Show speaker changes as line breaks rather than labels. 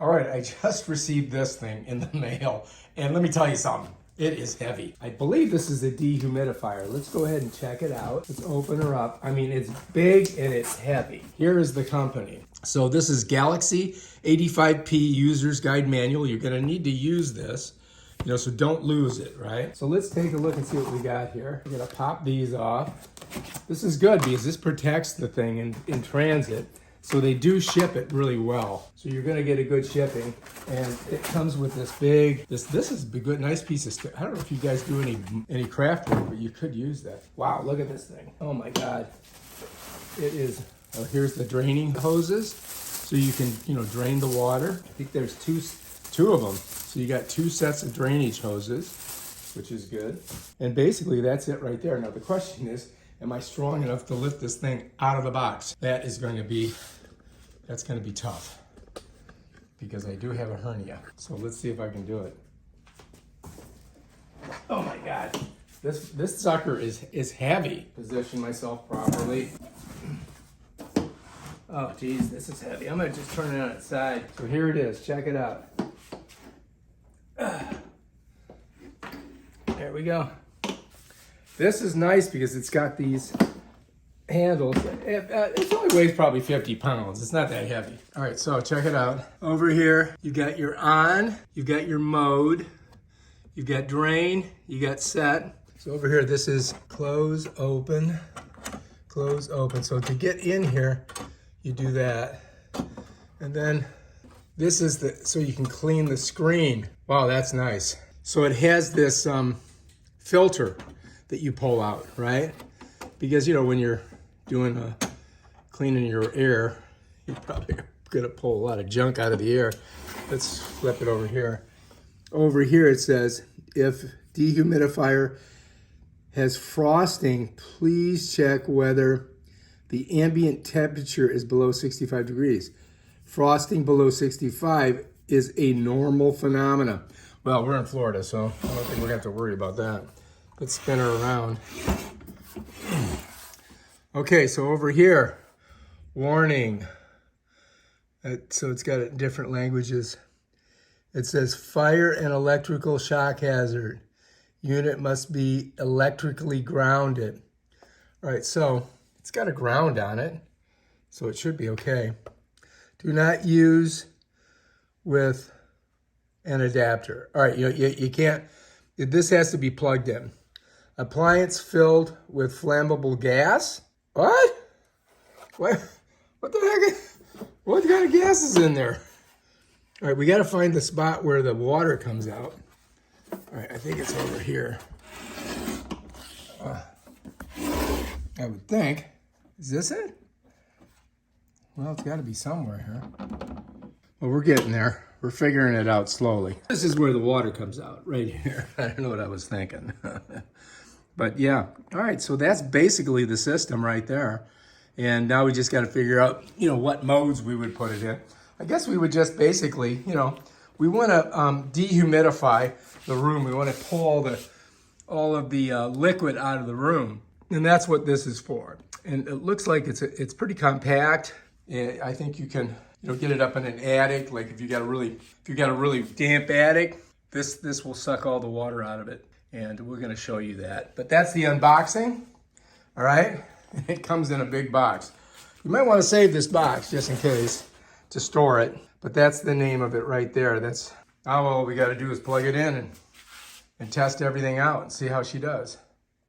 All right, I just received this thing in the mail, and let me tell you something. It is heavy. I believe this is a dehumidifier. Let's go ahead and check it out. Let's open her up. I mean, it's big and it's heavy. Here is the company. So this is Galaxy 85P User's Guide Manual. You're gonna need to use this, so don't lose it, right? So let's take a look and see what we got here. We're gonna pop these off. This is good because this protects the thing in transit. So they do ship it really well. So you're gonna get a good shipping. And it comes with this big, this is a good, nice piece of stuff. I don't know if you guys do any craft work, but you could use that. Wow, look at this thing. Oh my God. It is, here's the draining hoses. So you can, drain the water. I think there's two of them. So you got 2 sets of drainage hoses, which is good. And basically that's it right there. Now the question is, am I strong enough to lift this thing out of the box? That's going to be tough because I do have a hernia. So let's see if I can do it. Oh my God. This sucker is heavy. Position myself properly. Oh geez, this is heavy. I'm gonna just turn it on its side. So here it is, check it out. There we go. This is nice because it's got these handles. It only weighs probably 50 pounds. It's not that heavy. All right, so check it out. Over here, you got your on, you've got your mode, you've got drain, you got set. So over here, this is close, open, close, open. So to get in here, you do that. And then this is so you can clean the screen. Wow, that's nice. So it has this filter that you pull out, right? Because when you're doing cleaning your air, you're probably gonna pull a lot of junk out of the air. Let's flip it over here. Over here it says, if dehumidifier has frosting, please check whether the ambient temperature is below 65 degrees. Frosting below 65 is a normal phenomena. Well, we're in Florida, so I don't think we're gonna have to worry about that. Let's spin her around. Okay, so over here, warning. So it's got different languages. It says fire and electrical shock hazard. Unit must be electrically grounded. All right, so it's got a ground on it, so it should be okay. Do not use with an adapter. All right, you can't, this has to be plugged in. Appliance filled with flammable gas? What? What the heck? What kind of gas is in there? All right, we got to find the spot where the water comes out. All right, I think it's over here. I would think. Is this it? Well, it's got to be somewhere here. Well, we're getting there. We're figuring it out slowly. This is where the water comes out, right here. I don't know what I was thinking. But yeah, all right, so that's basically the system right there. And now we just got to figure out, what modes we would put it in. I guess we would just basically, we want to dehumidify the room. We want to pull all of the liquid out of the room. And that's what this is for. And it looks like it's pretty compact. And I think you can, get it up in an attic. Like if you got a really damp attic, this will suck all the water out of it. And we're going to show you that. But that's the unboxing, all right? It comes in a big box. You might want to save this box just in case to store it. But that's the name of it right there. That's all we got to do is plug it in and test everything out and see how she does.